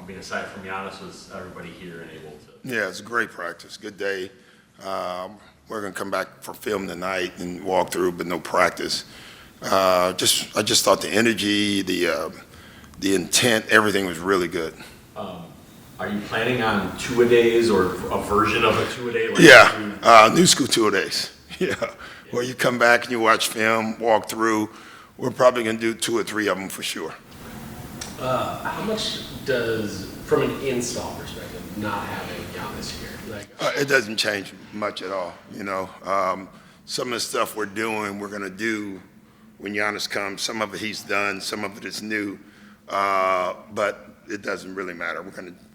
mean, aside from Giannis, was everybody here and able to? Yeah, it's a great practice. Good day. We're going to come back for film tonight and walk through, but no practice. I just thought the energy, the intent, everything was really good. Are you planning on two-a-days or a version of a two-a-day? New school two-a-days. Yeah, where you come back and you watch film, walk through. We're probably going to do 2 or 3 of them for sure. How much does, from an install perspective, not having Giannis here? It doesn't change much at all. Some of the stuff we're doing, we're going to do when Giannis comes. Some of it he's done, some of it is new, but it doesn't really matter.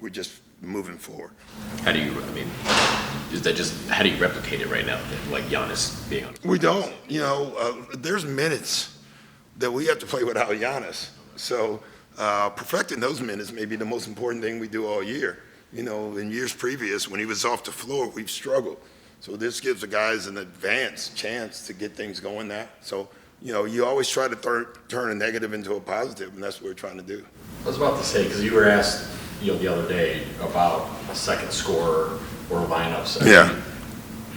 We're just moving forward. How do you replicate it right now, like Giannis being on? We don't. There's minutes that we have to play without Giannis. So perfecting those minutes may be the most important thing we do all year. In years previous, when he was off the floor, we've struggled. So this gives the guys an advanced chance to get things going now. So, you always try to turn a negative into a positive, and that's what we're trying to do. I was about to say, because you were asked, the other day about a second scorer or lineups.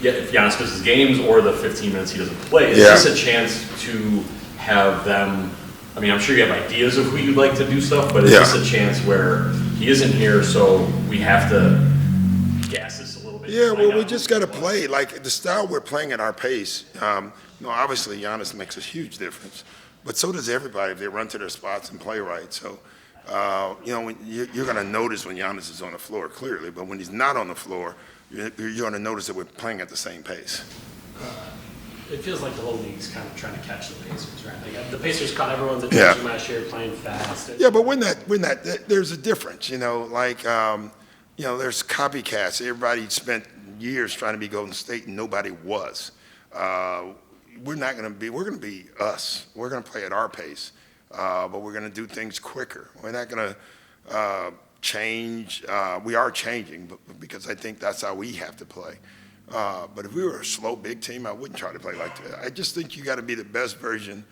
If Giannis misses games or the 15 minutes he doesn't play, is this a chance to have them? I mean, I'm sure you have ideas of who you'd like to do stuff, but is this a chance where he isn't here, so we have to gas this a little bit? Yeah, well, we just got to play. Like the style we're playing at our pace, obviously Giannis makes a huge difference, but so does everybody if they run to their spots and play right. So, when you're going to notice when Giannis is on the floor, clearly, but when he's not on the floor, you're going to notice that we're playing at the same pace. It feels like the whole league's kind of trying to catch the Pacers, right? Like the Pacers caught everyone's attention last year, playing fast. Yeah, but when that there's a difference, there's copycats. Everybody spent years trying to be Golden State, and nobody was. We're going to be us. We're going to play at our pace, but we're going to do things quicker. We're not going to change. We are changing, because I think that's how we have to play. But if we were a slow, big team, I wouldn't try to play like that. I just think you got to be the best version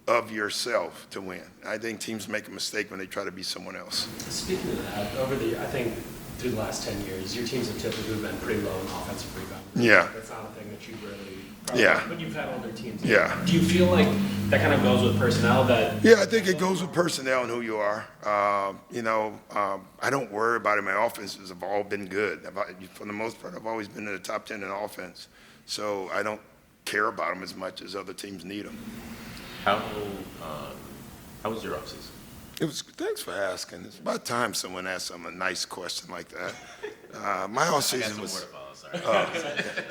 of yourself to win. I think teams make a mistake when they try to be someone else. Speaking of that, I think through the last 10 years, your teams have typically been pretty low in offensive rebound. Yeah. That's not a thing that you've really. But you've had older teams. Yeah. Do you feel like that kind of goes with personnel? Yeah, I think it goes with personnel and who you are. I don't worry about it. My offenses have all been good. For the most part, I've always been in the top 10 in offense. So I don't care about them as much as other teams need them. How was your offseason? Thanks for asking. It's about time someone asked a nice question like that. My offseason was.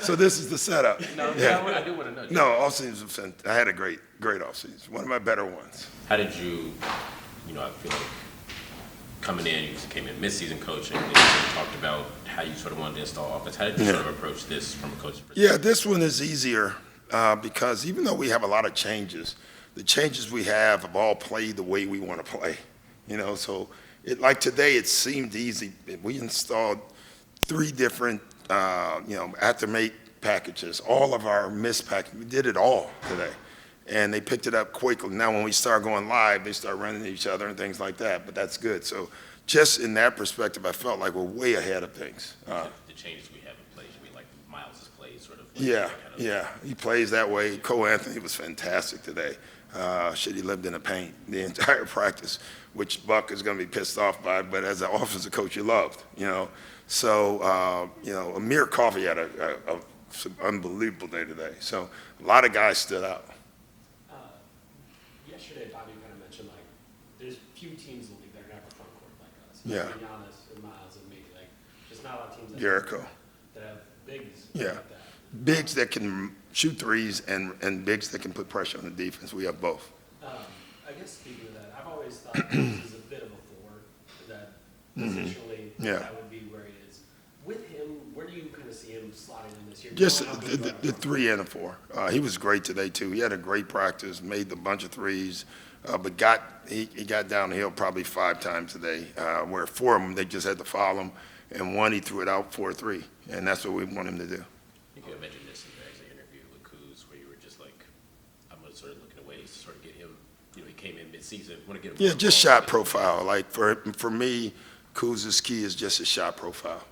So this is the setup. I do want to know. No, offseason was. I had a great offseason. One of my better ones. How did you? I feel like coming in, you came in mid-season coaching, and you talked about how you sort of wanted to install offense. How did you sort of approach this from a coach's perspective? Yeah, this one is easier because even though we have a lot of changes, the changes we have all played the way we want to play. So like today, it seemed easy. We installed 3 different, aftermate packages, all of our missed packages. We did it all today. And they picked it up quickly. Now, when we start going live, they start running into each other and things like that, but that's good. So just in that perspective, I felt like we're way ahead of things. The changes we have in place, you mean like Miles' plays sort of? Yeah. He plays that way. Cole Anthony was fantastic today. He lived in the paint the entire practice, which Buck is going to be pissed off by, but as an offensive coach, you loved, So, Amir Coffey had an unbelievable day today. So a lot of guys stood out. Yesterday, Bobby kind of mentioned, there's few teams in the league that are going to have a front court like us. Yeah. Giannis and Miles and me. Just not a lot of teams that have bigs like that. Bigs that can shoot threes and bigs that can put pressure on the defense. We have both. I guess speaking of that, I've always thought this is a bit of a 4, that positionally that would be where he is. With him, where do you kind of see him slotting in this year? Just the 3 and the 4. He was great today, too. He had a great practice, made a bunch of threes, but he got down the hill probably 5 times today, where 4 of them, they just had to foul him, and 1, he threw it out for a 3, and that's what we want him to do. I think you mentioned this in your exit interview with Kuz, where you were just like, I'm sort of looking at ways to sort of get him, he came in mid-season, want to get him. Yeah, just shot profile. Like for me, Kuz's key is just his shot profile,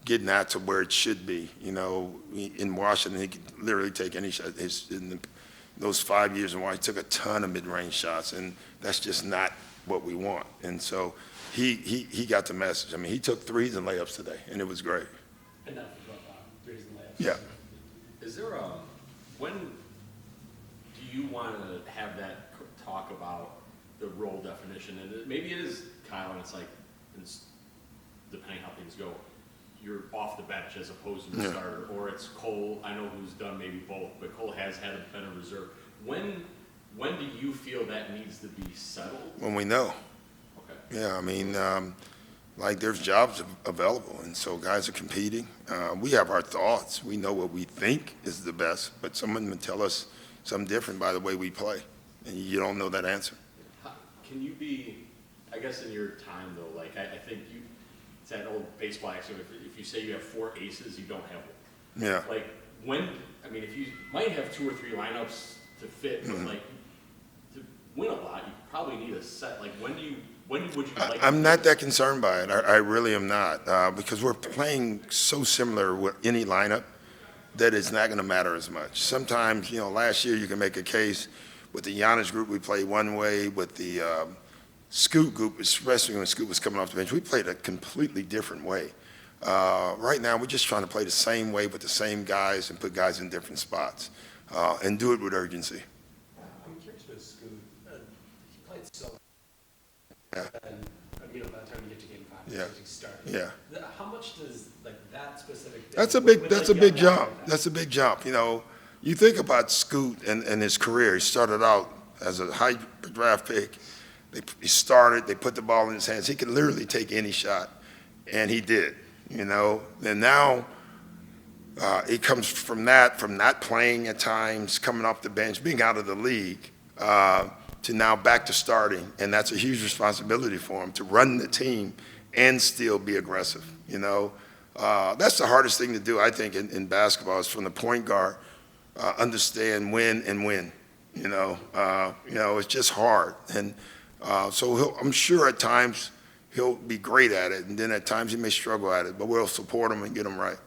getting that to where it should be. In Washington, he could literally take any shot. Those 5 years in Washington, he took a ton of mid-range shots, and that's just not what we want. And so he got the message. I mean, he took threes and layups today, and it was great. Enough of threes and layups. Yeah. Is there when do you want to have that talk about the role definition? And maybe it is Kyle, and it's like, depending how things go, you're off the bench as opposed to the starter, or it's Cole. I know who's done maybe both, but Cole has been a reserve. When do you feel that needs to be settled? When we know. Okay. Yeah, I mean, there's jobs available, and so guys are competing. We have our thoughts. We know what we think is the best, but someone would tell us something different by the way we play, and you don't know that answer. Can you be, I guess in your time though, like I think it's that old baseball axiom, if you say you have 4 aces, you don't have one. Yeah. Like if you might have 2 or 3 lineups to fit, but like to win a lot, you probably need a set. Like when would you like? I'm not that concerned by it. I really am not, because we're playing so similar with any lineup that it's not going to matter as much. Sometimes, last year you can make a case with the Giannis group, we played one way. With the Scoot group, especially when Scoot was coming off the bench, we played a completely different way. Right now, we're just trying to play the same way with the same guys and put guys in different spots and do it with urgency. I'm curious with Scoot. He played so. Yeah. And by the time you get to game 5, Yeah. he started. Yeah. How much does that specific thing? That's a big jump. That's a big jump. You think about Scoot and his career. He started out as a high draft pick. They put the ball in his hands. He could literally take any shot, and he did. And now it comes from not playing at times, coming off the bench, being out of the league, to now back to starting, and that's a huge responsibility for him to run the team and still be aggressive. That's the hardest thing to do, I think, in basketball, is from the point guard understand when and when. It's just hard, and so I'm sure at times he'll be great at it, and then at times he may struggle at it, but we'll support him and get him right.